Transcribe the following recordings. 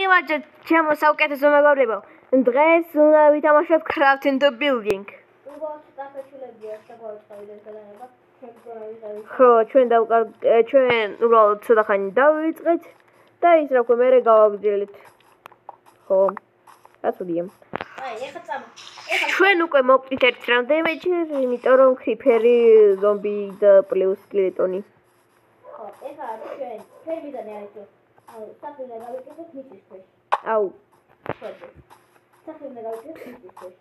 მოგივაჭრეთ ჩემო საუკეთესო მეგობრებო. დღეს უნდა ვითამაშოთ Crafting the Building. ხო, ჩვენ უბრალოდ ცოტა ხანი დავიწყეთ და ის რა ქვია მე გავაგრძელეთ. ხო. გასულია. ჩვენ უკვე მოვკვდით ერთ რამდენიმეჯერ, იმიტომ რომ Creeper-ი, ზომბი და პლუს სკელეტონი. ხო, ეხლა ჩვენ მიზანი არის რომ საფრთხე გავიკეთოთ მიწის ქვეშ. აუ. ხო. საფრთხე გავიკეთოთ მიწის ქვეშ.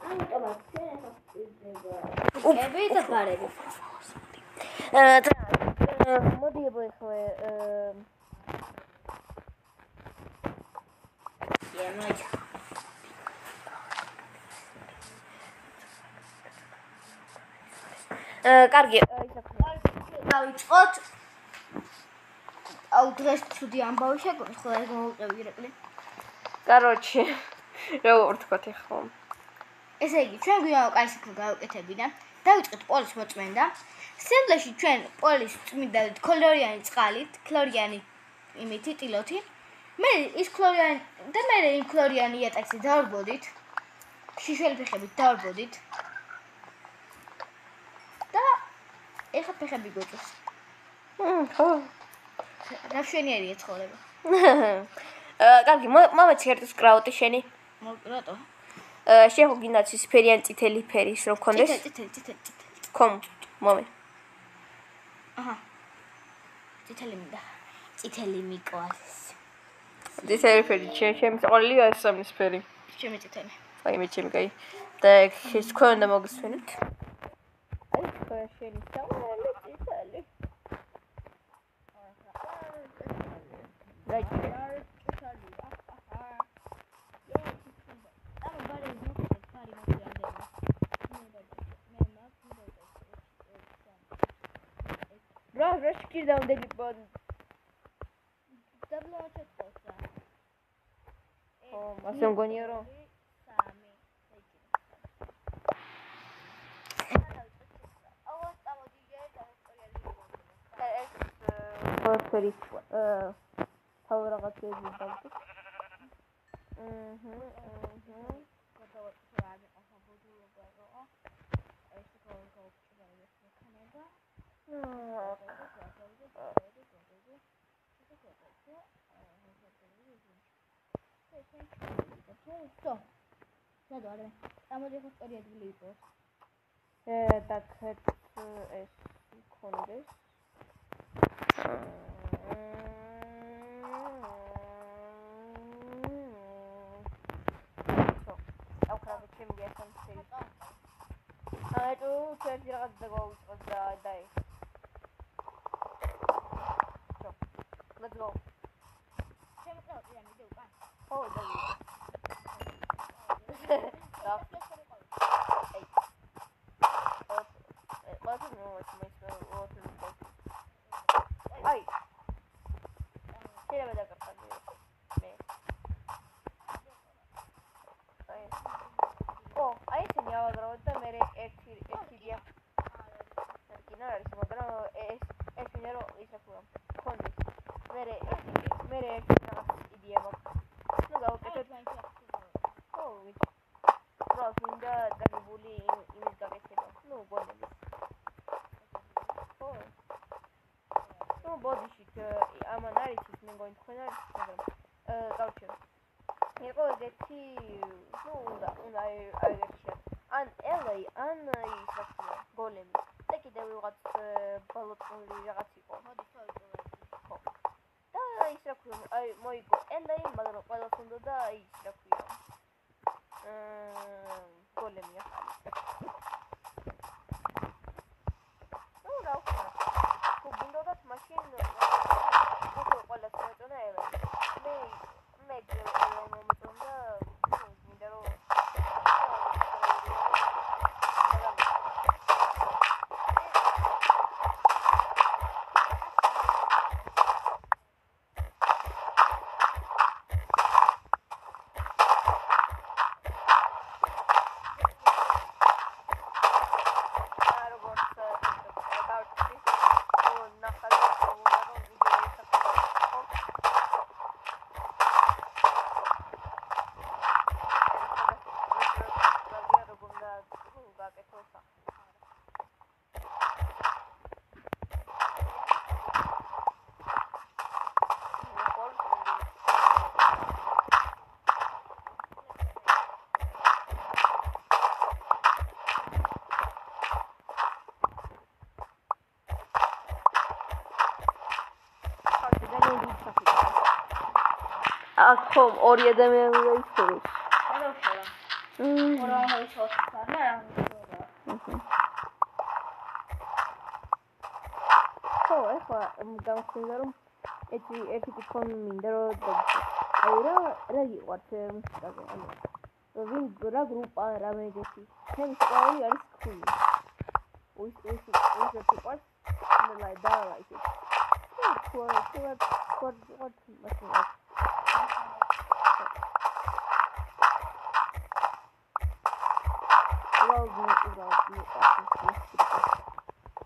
ამიტომაც ჩვენ ეხლა ები და ბარები. მოდი ეხლა კარგი, დავიწყოთ. აუ დღეს ცუდი ამბავი შეგვიძლია, ხო ეს მოვუყევი რეკლი. Короче, როგორ თქვათ ახლა. ესე იგი, ჩვენ გვინდა კაისიქო გავუკეთებინა. დავიწყეთ პოლის მოწმენდა. სემლეში ჩვენ პოლის წმინდა ქლორიანი წყალით, ქლორიანი იმითი ტილოთი. მე ის ქლორიანი და მე იმ ქლორიანი იატაკზე დავარბოდით. შიშველი ფეხებით დავარბოდით. და ეხა ფეხები გვეწევს. ხო. რა შვენიერია ცხოვრება. კარგი, მომეც ერთის კრაუტი შენი. რატო? შეხო გინდათ ის ფერი ან წითელი ფერის რომ გქონდეს? წითელი. ხომ, მომე. აჰა. წითელი მინდა. წითელი მიყვარს. წითელი ფერი, ჩემი საყვარელია ეს სამნის ფერი. ჩემი წითელი. აი მე ჩემი კაი. და ეს თქვენ უნდა მოგისმენთ. აი თქვენ შენი საყვარელი წითელი. რა შეკიდა უნდა გიპონ. დაბლოჩეთკოსა. ო, ასე მგონია რომ ფერი თავ რაღაცები დავდით. Так, ეს იქონდეს. ერთი რაღაც დავიწყოთ და დაი. Let's go. ჩემი კრაუტი ამიდე უკან. ხო, დაი. Ai. Შეიძლება დაგახადე. მე. აი ესენი ავაგროვოთ და მე ერთი იდეა. კი ნუ არის, მაგრამ ეს მინდა რომ ის რა ქვია, კონდეს. მე ერთი რაღაც იდეა მაქვს. ნუ გავაკეთოთ. ხო, ვიცი. რა მინდა დაგებული იმის გაკეთება. ნუ გონების. ხო. ნუ ბოდიშით ამან არის ის მე მგონი თქვენ არის, მაგრამ გავჩი. იყო ერთი, ნუ უნდა აიგერჩია. ან ელეი, ან ის რა ქვია, გოლემი. და კიდევ რაღაც ბალოტული რაღაც იყო. ხო. და ის რა ქვია, აი მოიგო ელეი, მაგრამ ყველას უნდა და ის რა ქვია. გოლემი ახალი. ნუ რა ვქნა. თუ გინდოდათ მაშინ უკვე ყველას მოეწონა ელეი. მე ელეი მომწონდა, მინდა რომ აქ ხომ ორი ადამიანი უნდა იცოდოს. არა უშალა. ორა მოიცოთ და რა ხო, ეხლა გამხსენდა რომ ერთი თვითონ მინდა რომ აი რა იყავთ მუსიკაზე, ანუ ვინ რა გრუპა რამეგეთი. ჩემი სიყვარული არის Queen. With the support and the light down like it. What must be like?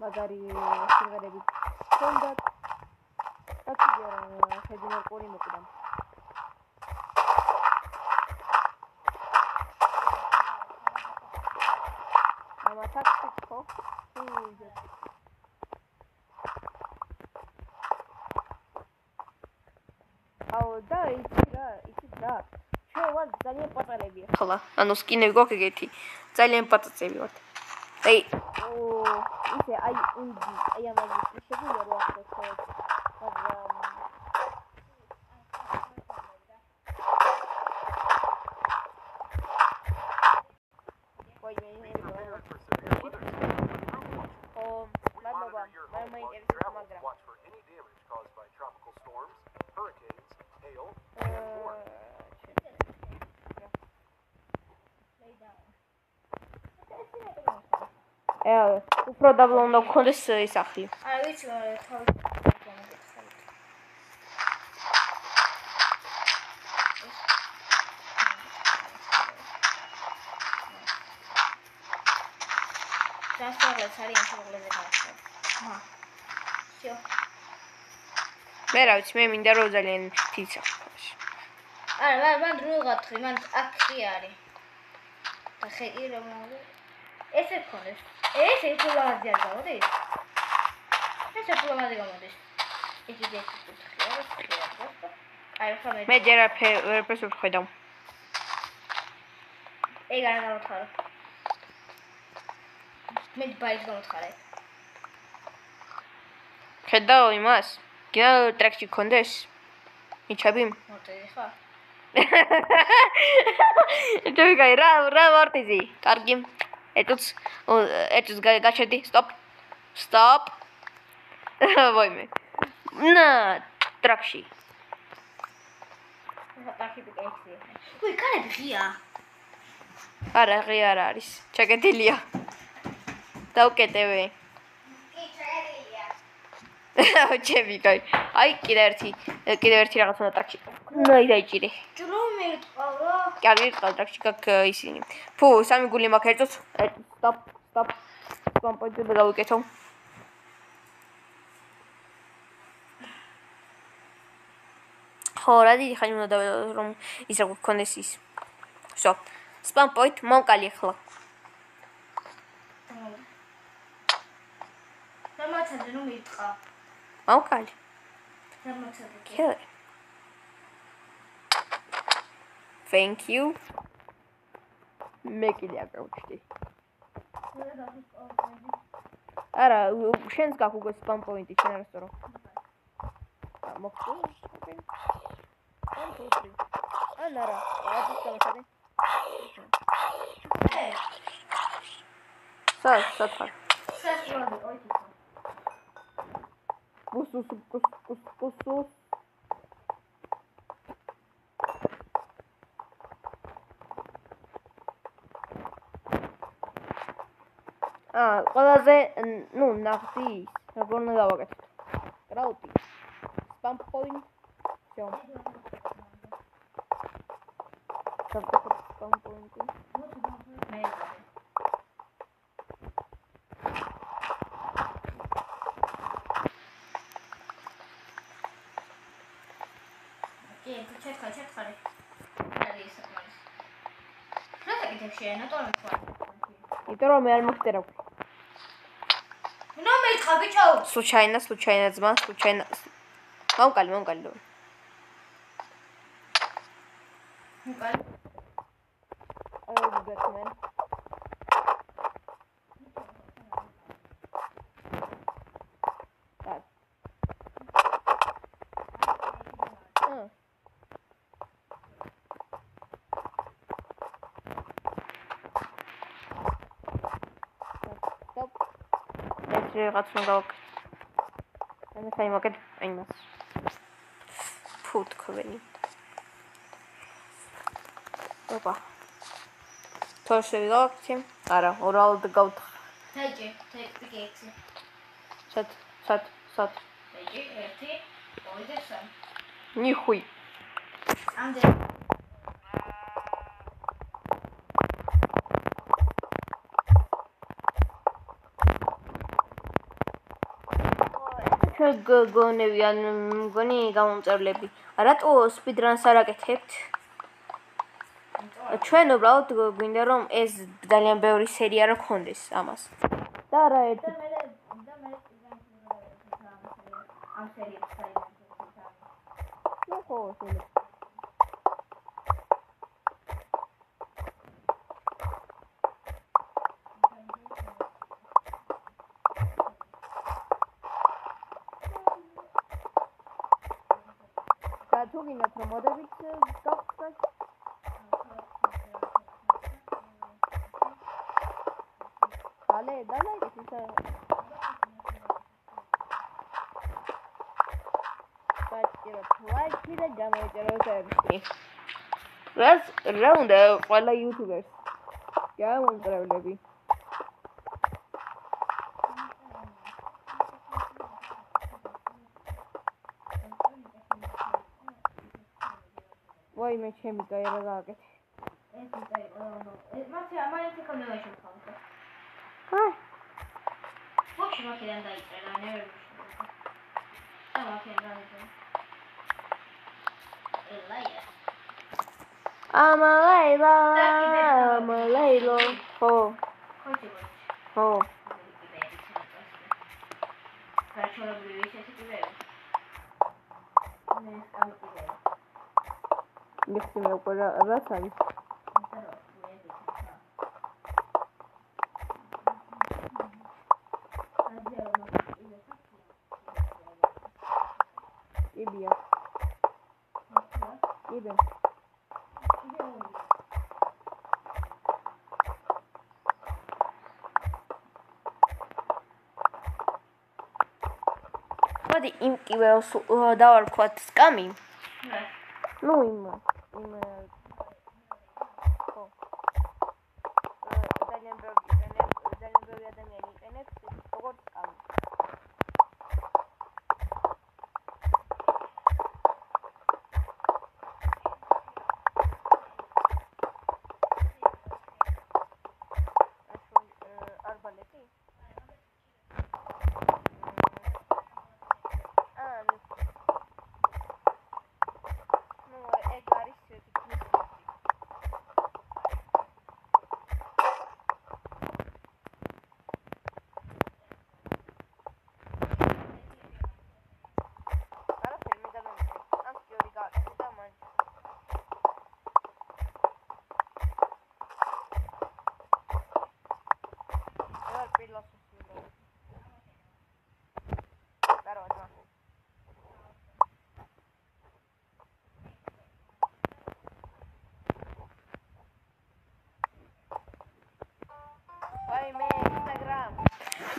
Magari singare bit. Kondat tak gera hajina kori mukdam. Ama taktik ko. აუ და იცი რა ჩვენ ვარ ძალიან პატარებია ხოლა ანუ სკინები გვაქვს ეგეთი ძალიან პატაწები ვართ აი ისე აი ამაზე შეგვიძლია რა ახსოვს მაგრამ უფრო დაბლა უნდა გქონდეს ის ახლი. არა ვიცი, თავი Transformers არის შემოღლეზე გავხსნა. Всё. მე რა ვიცი, მე მინდა რომ ძალიან თიცა. არა, მან დროღათხრი, მან აქი არის. და ხეი რომ ესე ქონდეს. ეს ფულადი არ გამოდის. ესე ფულადი გამოდის. იგი დეკუთხია. აი ხომ მე ჯერ ვერაფერს ვხედავ. ეგ არ გამოთხარა. მე ბაის გამოთხარა. ხედავ იმას. გინდა ტრეკში ქონდეს. მიჩები? მოტივი ხა? ჯოიგაი რა ვარტიზი? კარგი. ეტუც გაჩერდი. Stop. ვაიმე. না ტრაკში. ტრაკში ბიგექსი. უი, კარები ღია. არა, ღია არ არის. ჩაკეტილია. დავკეტევე. კი, ჩაერილია. ჩები კაი. აი, კიდევ ერთი რაღაც უნდა ტრაკში. ნაი დაიჭირე. ჯრომი ყავ. კარგი, ტრაკში გაკ ისინი. ფუ, სამი გული მაქვს ერთოს. Stop. კომპოზიტორი დავიკეთო. ხო, რა დიდი ხანი უნდა დავედო რომ ის რა გქონდეს ის. Всё. Spam point მომკალი ახლა. დამაცადე რომ იტყა. მომკალი. დამაცადე. Thank you. მე კიდე აკავჭდი. არა, შენს გაქვს უკვე spam point-ი, შენ არ სწორო. მოხდა. Anara, adı tanıştı. Sat. Ses vardı, oydu. Kus. ყველაზე ნუ ნახდი როგორ უნდა გავაკეთო. Routi. Spam point. Всё. Spam point. ჩექარი. არის საკმარის. რა საკითხია, ნატორი თქვა. იმიტომ რომ მე არ მოგწერა. ნუ მეთხა ბიჭო. Случайно ძმა, случайно. მომკალი. მომკალი. Batman. რაღაც უნდა გავაკეთო. მე საიმაკეთ იმას. ფუ თქვენი. ოპა. თორშევი გავაკეთე. არა, ორალოდ გავთხ. დაიჭე, ტექსტი. სად. დაიჭე, 1, 2 და 3. ნიხუი. ამდენ. გონები ან მგონი გამომწერლები. რატო სპიდრანს არ აკეთებთ? ჩვენ უბრალოდ გვინდა რომ ეს ძალიან ბევრი სერია რა გქონდეს ამას. და რა ერთი და მე ამ სერიებს ნუ ხო შეიძლება. თუ გინდათ რომ მოდებით გავხსნათ ხალე დანაიდეთ ისე ბაჭიროთ ლაიქი და გამოიწეროთ ერთი რა უნდა ყველა იუთუბერს გამომწერლები ვაი მე ჩემი კაი რა გააკეთე ეს მიტაი მათი ამაინც ეკონომია შემოხალხა ვაფშე მაქედან დაიწერა ნერვი და მაქედან დაიწერა ამალაილო ხო ხო გარჩევებული ისეთი ტიპები მე ამკიდე მიხდი მე უკვე რაც არის იბია იბე მოდი იმ კიბეოს დავარქვათ სკამი ნუ იმ ხო ძალიან ბევრი ადამიანი იყენებს როგორც სკამი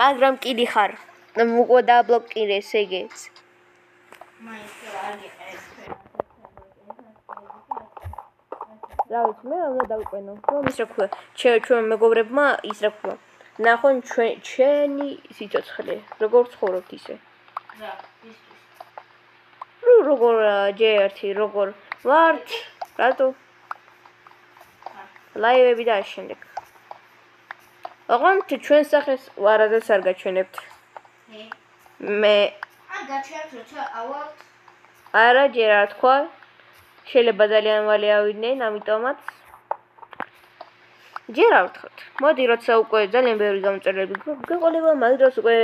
მაგრამ კიდი ხარ მოკო დაბლოკირეს ეგეც რა ვიცი მე უნდა დავიყვენო რომ ის რა ქვია ჩვენ მეგობრებმა ის რა ქვია ნახონ ჩვენი სიცოცხლე როგორ ცხოვრობთ ისე რა ის როგორ ჯერთი როგორ ვართ რატო ლაივები და შემდეგ ოღონდ ჩვენ სახეს ვარადაც არ გაჩვენებთ მე ან გაჩვენებთ როცა ავალთ არა ჯერ არ თქვა შეიძლება ძალიან მალე ავიდნენ ამიტომაც ჯერ არ ვთქვათ მოდი როცა უკვე ძალიან ბევრი გამომწერლები გეყოლება მაგ დროს უკვე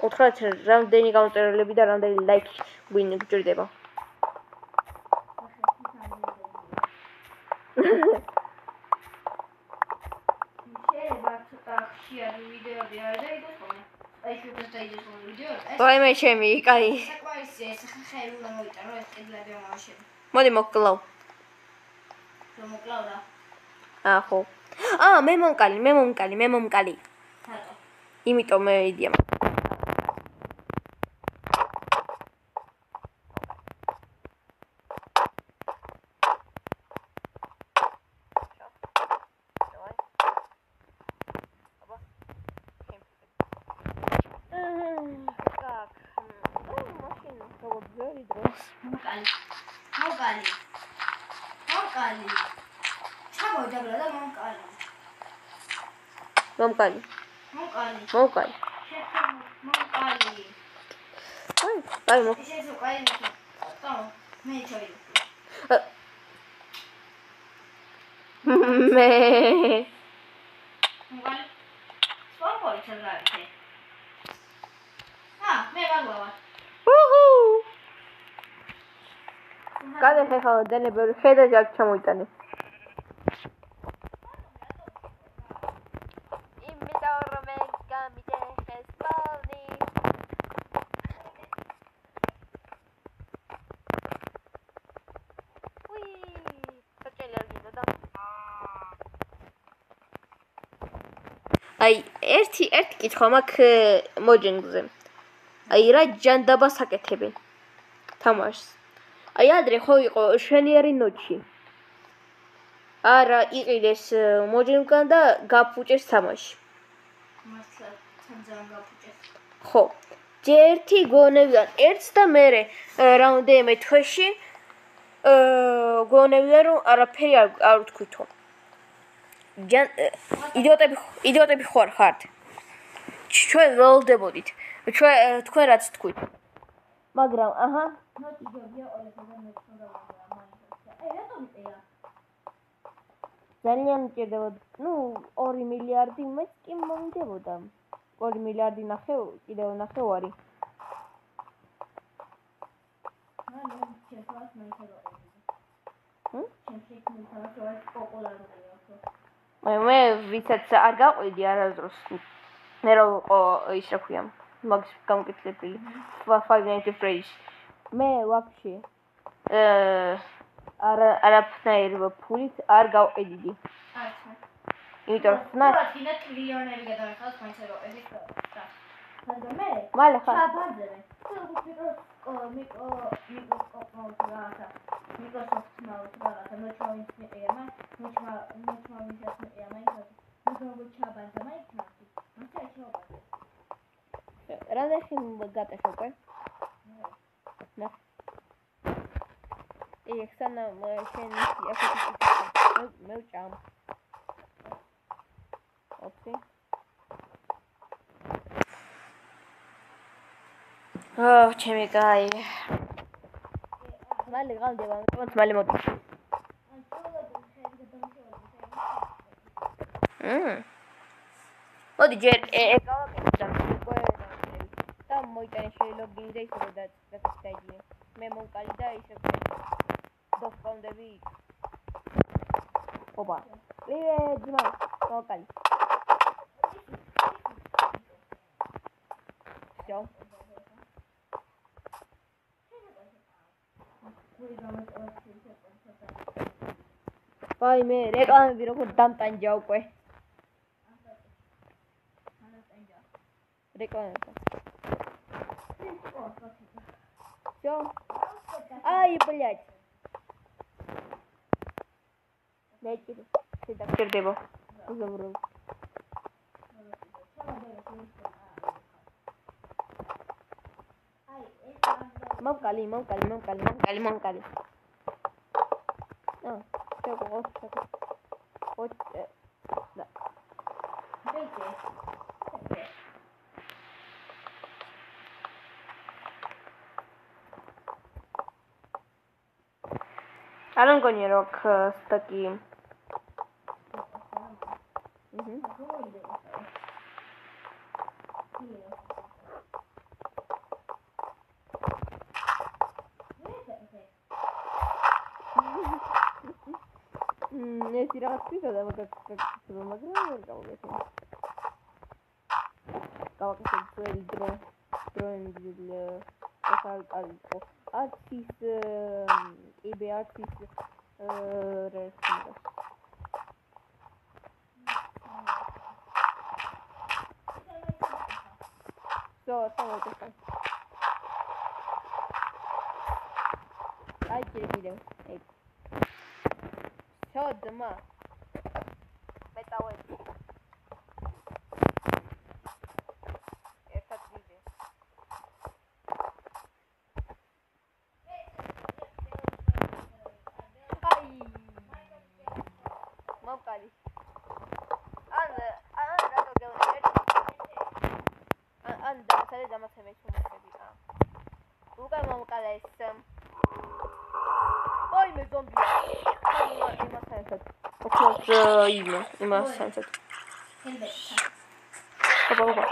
უთხრათ რამდენი გამომწერლები და რამდენი ლაიქი გვინგჭირდება ვაი მე ჩემი კაი მოდი მოკლავ ხო მე მომკალი თატო იმიტომ მე იდეა. მომკალი. აი მო. მე. Cadê que fala dele, pero cheio de que chamou itane. აი ერთი კითხვა მაქვს მოჯენგზე. აი რა ჯანდაბას აკეთებენ თამაშს. აი ადრე ხო იყო შვენიერი ნოჩი. არა იყიდეს მოჯენგგან და გაფუჭეს თამაში. მართლა თან გაფუჭეს. ხო. ერთი გონებიდან ერთს და მერე რამდენიმე თვეში გონებიდან რომ არაფერი არ ვთქვითო. იდიოტები ხართ. ჩვენ ველოდებოდით. თქვენ რაც თქვით. მაგრამ აჰა. ძალიან მჭირდებოდა. 2 მილიარდი მეც კი მომდებოდა. 2 მილიარდი ნახე კიდევ ნახევარი. მე ვიცაც არ გაყვიდი არასდროს. მე რო ის რა ქვია, მაგის გამოკეთებული 5 Nights at Freddy's. მე ვაფშე არაფერი ფულით არ გავყიდიდი. აჩა. იმიტომ რომ თინა ტრილიონერი გადავიხადოთ მაინც რო ედით და. მალე ხარ. ჩაბაძებე. Microsoft მაუს რაღაცა მოჩვავინც მიყია მაგ მოჩვავინცაც მიყია მაინც მიგროვი ჩაბანდა მაინც მასე ჩავაბანდა რანახი გატეხო უკვე ნა ექსანა შენ ახლა მე ვჭამ ოპსი ჩემი კაი მალე გავდება მალე მოდი მოდი ჯერ გავაკეთებ და მოიტანე შეიძლება ისე რომ დაიძინე მე მომკალი და ისე დოფკონდები ოპა ძმა მომკალი всё Vai me რეკლამები როგორ დამტანჯა უკვე. რეკლამები. Всё. Ай, блядь. Дайте. Сюда пердево. Забрал. Мокали. Вот, да. Алан конирок с таким. Не тирать пицца, да, как магазин какой-то. Какой-то дроин для артист артист рестлер. სამოწესო. აი კიდე. ეგ. შოდმა. მეტავე. ერთად ვიდე. აი. მომკალი. ან რატო გეუნე? ან დავწერე დამაცემე შემოხები. უკან მომკალეს. ой, მე ზომბია. იმას საერთოდ. ოქროს იმას საერთოდ. ოპა.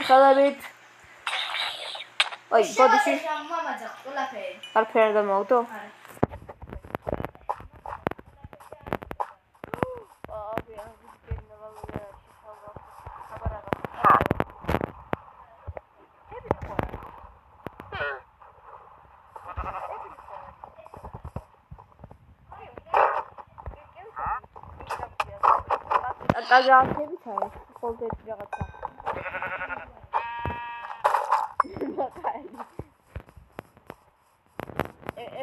ხელებით. ой, ბოდიში. მამაძა ყველაფერი. არაფერი დამოვდო? არა. კაგააკებით არის ხოლმე რაღაცა.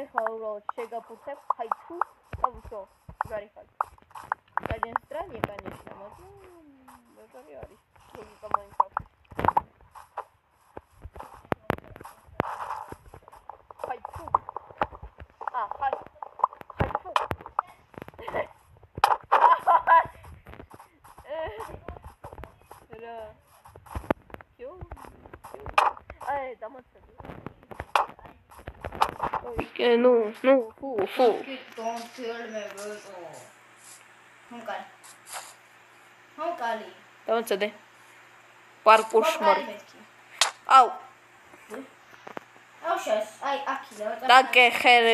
ეხლა უბრალოდ შეგაფუცებ, ხაი თუ, აბუშო, ჯარი ხარ. ძალიან სტრანია, конечно, მაგრამ მაგარი არის. ლოგიკა მოინახავს. ხაი თუ. ხაი თუ. რა. ჯო. აი, დამაცები. ну, фу. Don't kill me, bro. Honqali. დავწერე. პარკურს მორ. აუ. აუშას, აი, აქილა. დაკე ხერ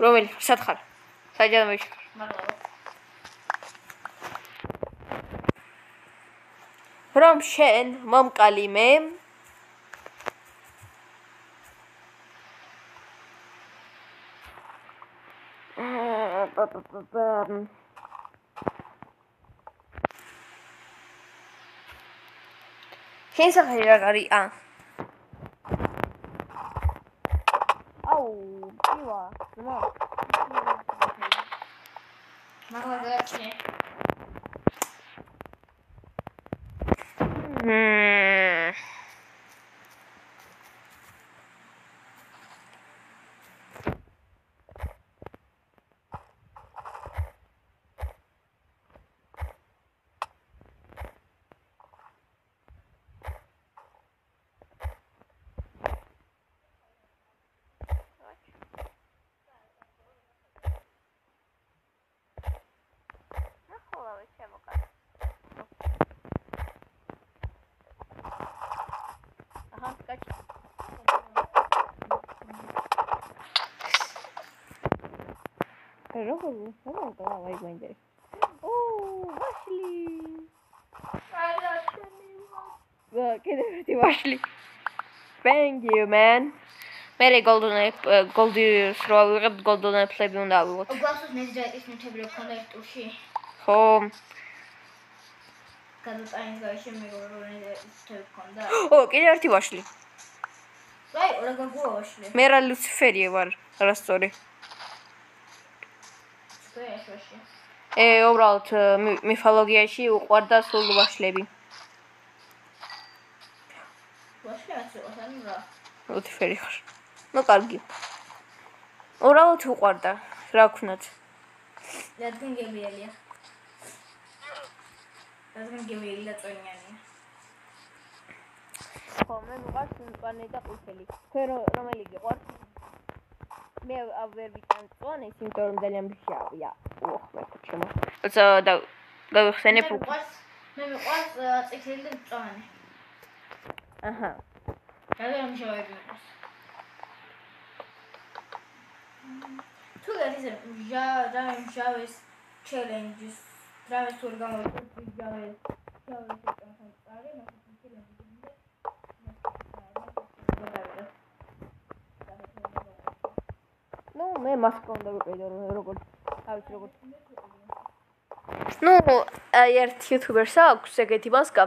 რომელი სათხარ? საჯარო მეშ. მადლობა. რომ შენ მომკალი მე შენ სახელი რა არის? აუ, პივა, ძმა. მაგალითად, ვაშლი. Thank you, man. მე golden რო ვიღებ golden apple-ები უნდა ავიღოთ. უბრალოდ ნეძრაიტის ნივთები რო ქონდა ერთ ტურში. ხო. გადატანის გარეშე მეგობრებო ნეძრაიტის ნივთები ქონდა. კიდე ერთი ვაშლი. აი, რა გაგუა ვაშლი. მე რა ლუციფერია ვარ, არასწორი. უბრალოდ მიფოლოგიაში უყვარდა სულ ვაშლები. ლუციფერი ხარ. ну კარგი. უბრალოდ უყვარდა, რა ვქნათ. რადგან გემრიელია. რადგან გემრიელი და წონიანია. ხო, მე მიყვარს მწვანე და ყვითელი. თქვენ რომელი გიყვართ? მე ვერ ვიტან მწვანე, იმიტომ რომ ძალიან მშავია. მე ჩემო. და გავიხსენებ უკვე. მე მიყვარს წითელი და მწვანე. აჰა. ძალიან მშავები მიყვარს. თუ გადის მშავის challenges, დრავეს თუ გამოვიდეს მშავის წარი, ну მე მასკა უნდა ვიყიდო როგორც თავის როგორც ნუ ერთ იუთუბერს აქვს ეგეთი მასკა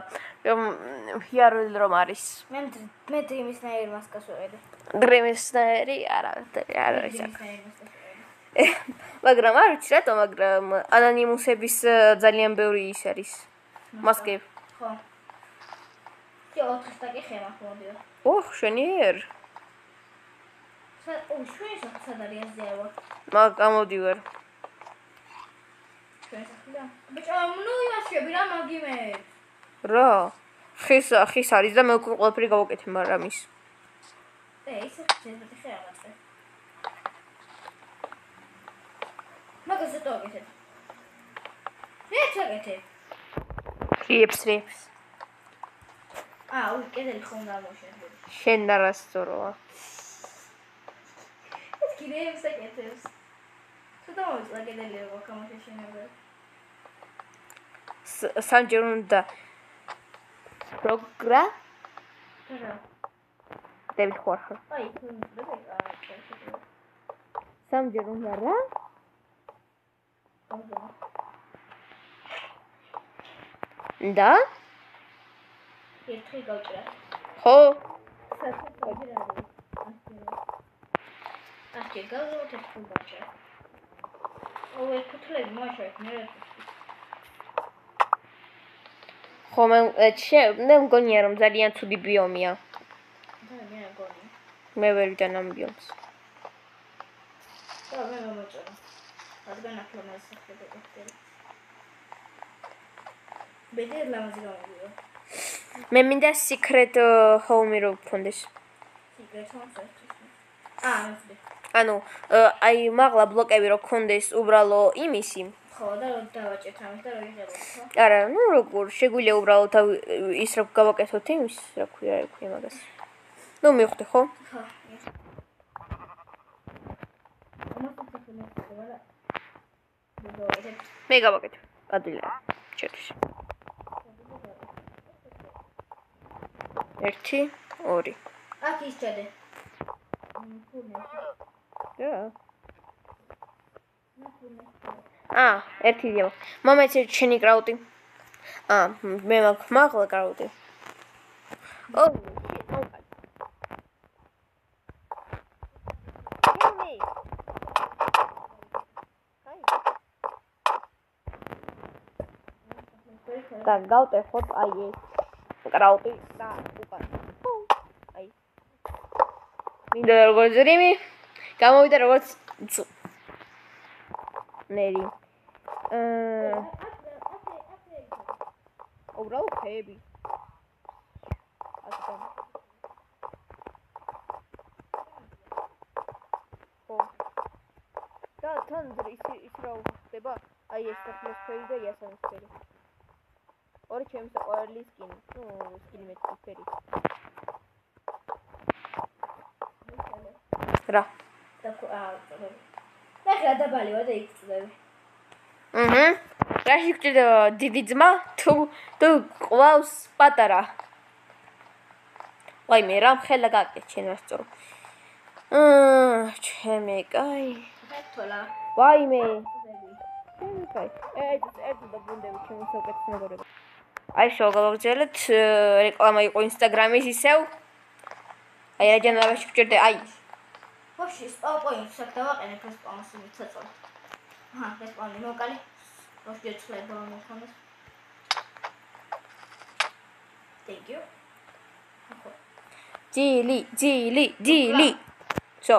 იარული რომ არის მე დრიმისნაირი მასკას ვიყიდე. დრიმისნაირი არა არის მაგრამ არ ვიცი რატო მაგრამ ანონიმუსების ძალიან ბევრი ის არის მასკები ხო. კი 4 სტაკი ხემა მოდიო. ოხ შენიერ შვენს სად არის აზიავა? გამოდივარ ბიჭო, ნუ იმაშები რა მაგიმე. რა? ხის არის და მე უკვე ყველაფერი გავაკეთე, მაგრამ ის. ისე შეიძლება ხე რაღაცა. მაგაზე თუ აკეთებ. მე ჩაკეთე. რიფს. კედელი ხომ გამოშენდი. შენ არასწოროა. ეს კიდევ საკეთებს. თუ დავიწყე კედელი როგორ გამოშენდება. სამჯერ უნდა პროგრა დევით ხوارხა სამჯერ უნდა რა და ერთხელ გავჭრა ხო ახლა გავზავთ ეს ფულბაჩა ოვე ფუთლები მოაშვეთ მე ხო მე მგონია რომ ძალიან ცუდი ბიომია მე ვერ ვიდან ამ ბიომს მე მომეწონა რადგან ახლა მასახება კეთილი ბედერ ლამაზი გამოვიდა მე მინდა secret home-ი რო გქონდეს secret home-ი ანუ აი მაღლა ბლოკები რო გქონდეს უბრალო იმისი ხო და დავაჭერთ ამას და რო იღებოთ ხო არა ნუ როგორ შეგვიძლია უბრალოდ ის რო გავაკეთოთ იმის რა ქვია მაგას ნუ მივხვდი ხო ხო მე გავაკეთე ადვილად ჩერჩ 1 2 აქ ისწრებე რა ერთი დიო მომეცი ჩენი კრაუტი მე მაქვს მაღლა კრაუტი და გავტეხოთ აი ეს კრაუტი და უკან აი მინდა როგორც ძრიმი გამოვიდა როგორც ნერი უბრალოდ ხეები ხო და თან ის რა ხდება აი ეს ატმოსფერი და იასამისფერი ორი ჩემს ყოველი სკინი სკინი მეტფერი რა და ხა დაბალიო და იქცდები რა შეგჭირდება დიდი ძმა თუ ყავს პატარა ვაიმე რა ხელა გაკეთე შენ რასწორო ჩემი კაი ფეთოლა ვაიმე ჩემი კაი ერთ და ბუნდები ჩემი საკეთე მეგობრებო აი შო გავაგზავნეთ რეკლამა იყო ინსტაგრამის ისევ აი რა ჯანავა შეგჭირდება აი ვაფშე სპაუნს აქ დავაყენებ ეს სპაუნს მიცეწოლა ეს სპაუნი მოკალი ვაფშე ცლება მომხონდეს thank you ძილი შო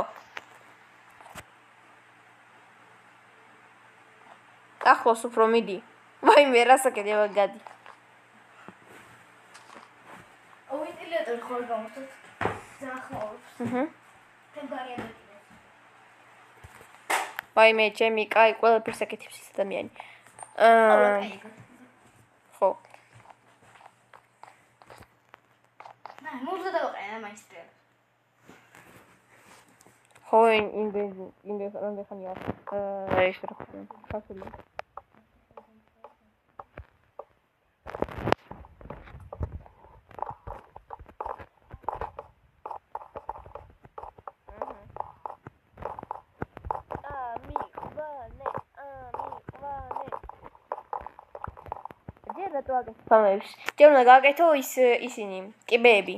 ახლოს უფრო მიდი ვაიმე რასაკეთებ გადი ვენტილატორი ხოლმე გამოსწორ ზახმობს ვაიმე ჩემი კაი ყველაფერს აკეთებს ეს ადამიანი ხო მუზა დავაყენე მაისტერ ხო ინდე ხანია ეს რა ხდება ხასული დავუხეთო აგეთ ფამებს. ჯერ უნდა გააკეთო ისინი, კიბეები.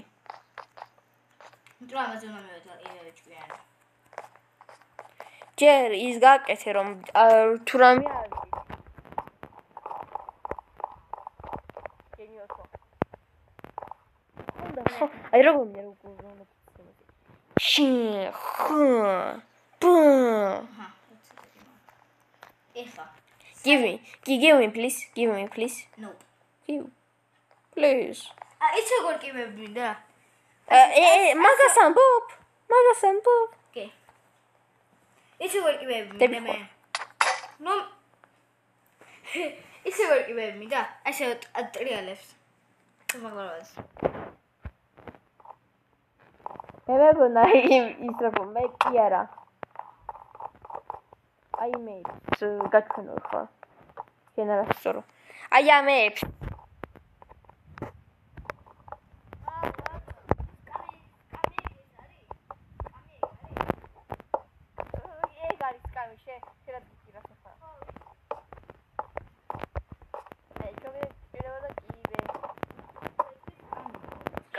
იმიტომ ამაზე უნდა მივეძა იდეა ჭკვიანი. ჯერ ის გააკეთე რომ თუ რამე არ არის. გენიოსო. აი როგორ უნდა შინ ხ ბ ეხა. Give me please. No. Give. Please. ის როგორ კიბეები და? მაგასან ბობ. კი. ის როგორ კიბეები მე. ნუ ის როგორ კიბეები და? ასე ტრიალებს. მაგალითად. მე მეგონა ის როგორ მე კი არა. აი მე გაჩვენო ხა. გენერატორო. აი ამებს.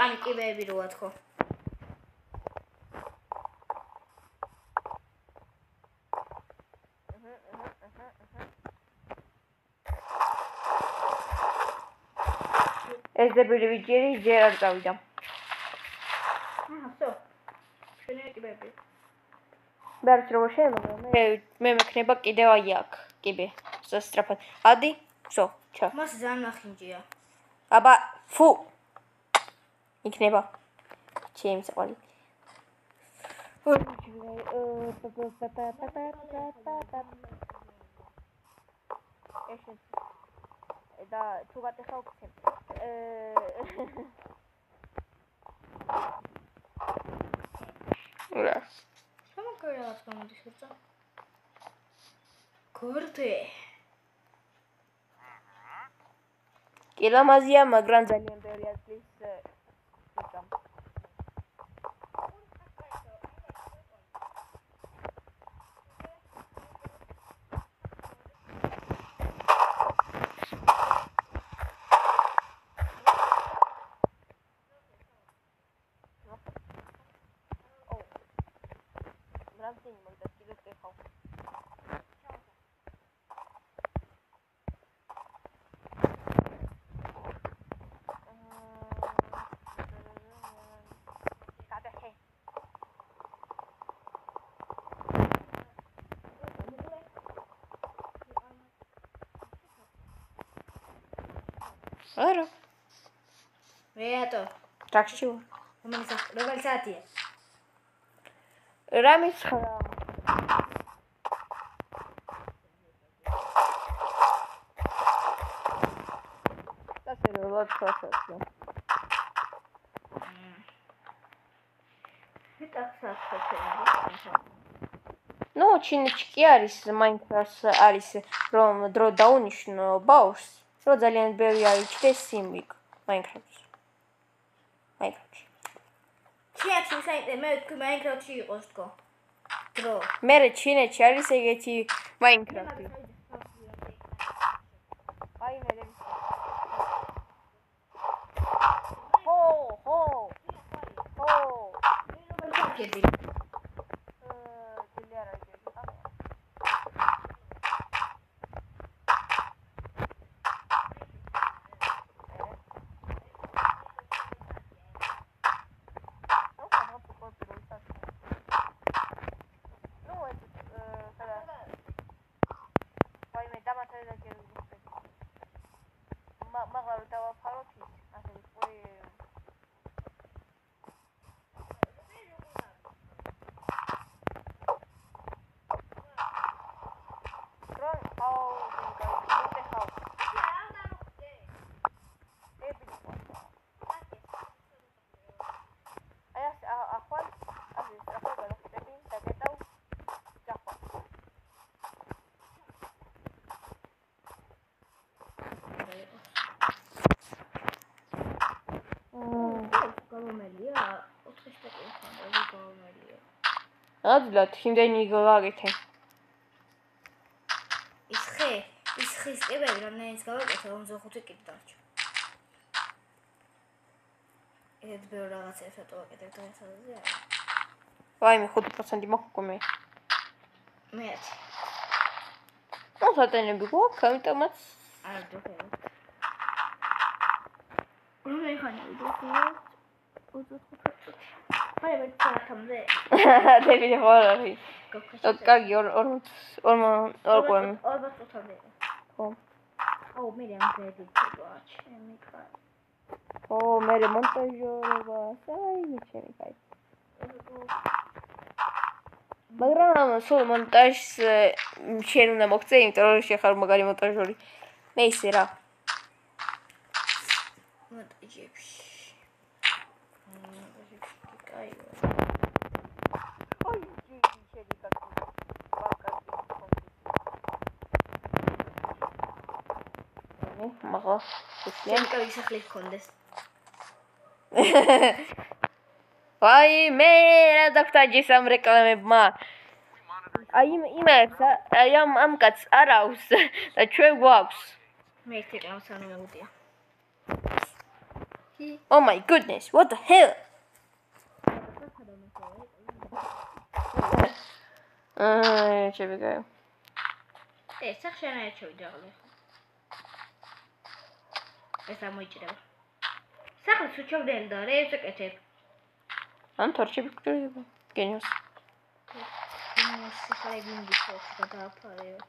კანი კიბეები როა თქო. ეს დებილი ვიჯერი ჯერ არ წავიდა. ხო. შენი კიბეები. ბერც როგორ შეიძლება მე მექნება კიდევ აი აქ კიბე. სწრაფად. ადი. ვსო, ჩა. მას ძალიან ნახინჯია. აბა, ფუ. იქნება. ჩემი საყვარი. და თუ გატეხავ ქცემ. რა. სამკერაც გამოდის ხოცა. კორტე. კილამაზია, მაგრამ ძალიან ბევრი აზრის იკამ. არა. რეატო. ტაქსი. რომელი საათია? რა მიცხრა? დასეროლად პროცესია. ნუ ჩინეთში კი არის Minecraft არის რომ დრო დაუნიშნო ბაურს. რო ძალიან ბევრი არის ჩდეს სიმიკ Minecraft-ში. ჩინეთში საერთოდ მე Minecraft-ში იყოს თქო. დრო. მე ჩინეთში არის ეგეთი Minecraft-ი. აი მე კები. მაგალითად დავაფაროთ ის ასე ვიყო ადლად იმდენი გავაკეთე. ის ხე 4-ის კიბები რამდენიც გავაკეთე 45 კიბი დარჩა. ეს ბევრ რაღაცებს ატოვაკეთებ დღესაზე არა. ვაიმე 5% მოხდა მე. მეც. ნუ სატენები გვაქვს, ამიტომაც არ დოქე. რომელი ხანი ვიდეო? 25. აი მე წავთამზე. დები ხორი. კარგი 40 წუთამდე. ხო. აუ მე ამბები თქვა, ჩემი კაცი. ო, მე მონტაჟორობა, საი ჩემი კაცი. მაგრამ სულ მონტაჟს შენ უნდა მოგწე, იმიტომ რომ შეხარ მაგარი მონტაჟორი. მე ისე რა. მონტაჟებში. კაი. ой, შენი კაცი. მაგა შენ კაი სახლი გქონდეს. ვაი, მე რა დაგტაჯის ამ რეკლამებმა. აი იმებს, აი ამ კაცს არ აქვს და ჩვენ გვაქვს. მე ერთი ყავს არ მოგდია. Oh my goodness, what the hell? ჩემი კაცი. სახშენა ეჩვიდე ხოლმე. ეს ამოიჭრება. სახლს უჩვდენ და რეებს ეკეთებ. ან თორჩები გჭირდება. გენიოს. სიხარებინდი ხო დააფარეო.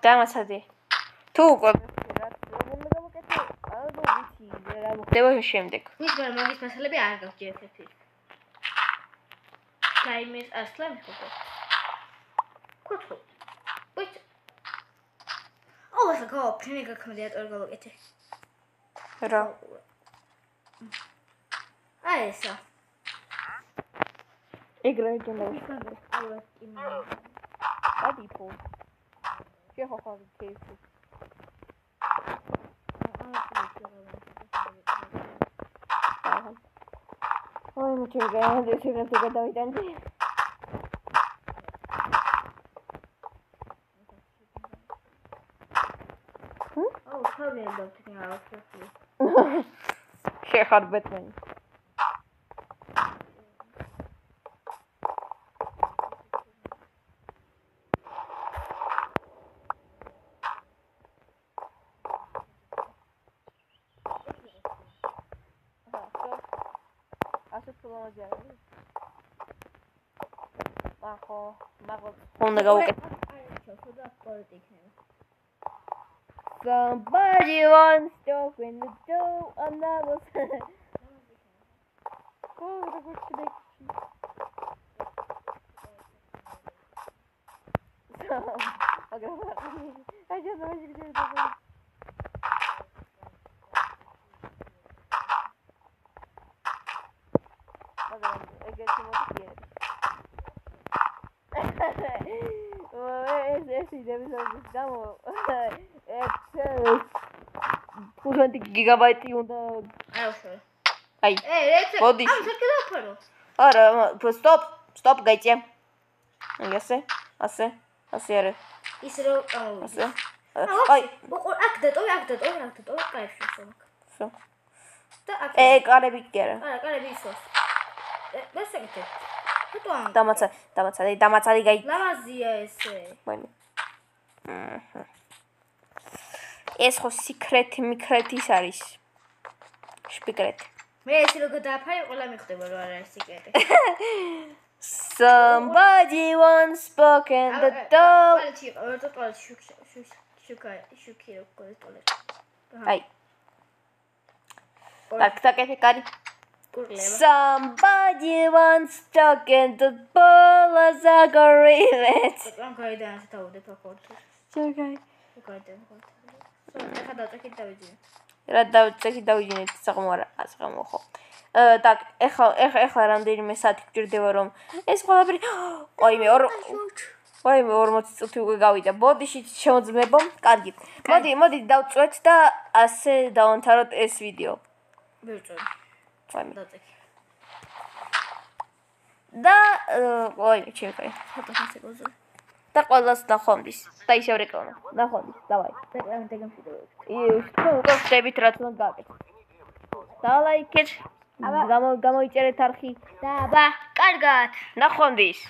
დამაცადე. თუ უკვე რა მოგაკეთე? ალბათ ვიცი რა მოხდება შემდეგ. ვიცი მაგრამ მაგის მასალები არ გაქვს ერთ-ერთი. საიმეს ასლამი ხო? კუთხო. ვიცი. ო, ეს გო, ფრენი გაკმედიატორი გავაკეთე. რა? აი ესა. ეგრევე გენდავს. აუა იმა. ადიფო. შეხოხარ კეიფი. ой, мы что, гайда, сегодня только давайте. აუ, ხავი არ დავთქნა ახლა. შეხარ ბეტმენი. უნდა გავუკეთო. Somebody wants to open the door and that was oh, the good connection. So, I just want you to do that. I guess you want to hear it. Esse deve ser um damo. 20 გიგაბაიტი უნდა. აი. მოდი. არა, stop გაიწე. ასე არა. ის რო ასე. აი, აქ დატოვე, კაიფში შემოქ. ხო. და აქ. კარები კი არა. არა, კარები ისოს. დასაკეთე. დამაცადი გაი. ლამაზია ესე. ვაიმე. ეს ხო სიკრეტი მიკრეტის არის. შპიკრეტი. მე ესე რო გადააფარე, ყველა მიხვდება რომ არა ეს სიკრეტი. Somebody once spoken the door. აი. დაკეთე კარი. Somebody once spoken the ball as a gorilla. ამ გაიდან შევდე ფაქორტი. შეგაი. გაიდან. ხა დაწაკით დავიძინე. რა დავიძინეთ საღმო ხო. так, ეხლა რამდენიმე საათი გჭირდება რომ ეს ყველაფერი ვაიმე 40 წუთი უკვე გავიდა. ბოდიში შემოძმებო. კარგი. მოდი დავწვეთ და ასე დავანთაროთ ეს ვიდეო. ვიწვევ. ვაიმე. დაწაკი. და ვაიმე, ჩემი. ფოტოს ეკოზო. და ყველას ნახვამდის. და ისევ რეკლამა. ნახვამდის. დავაი. რეკლამით ეგამშვიდობებით. თუ უკვე ხდებით რაც უნდა გააკეთოთ. დალაიქეთ. გამოიწერეთ არხი. და აბა, კარგად. ნახვამდის.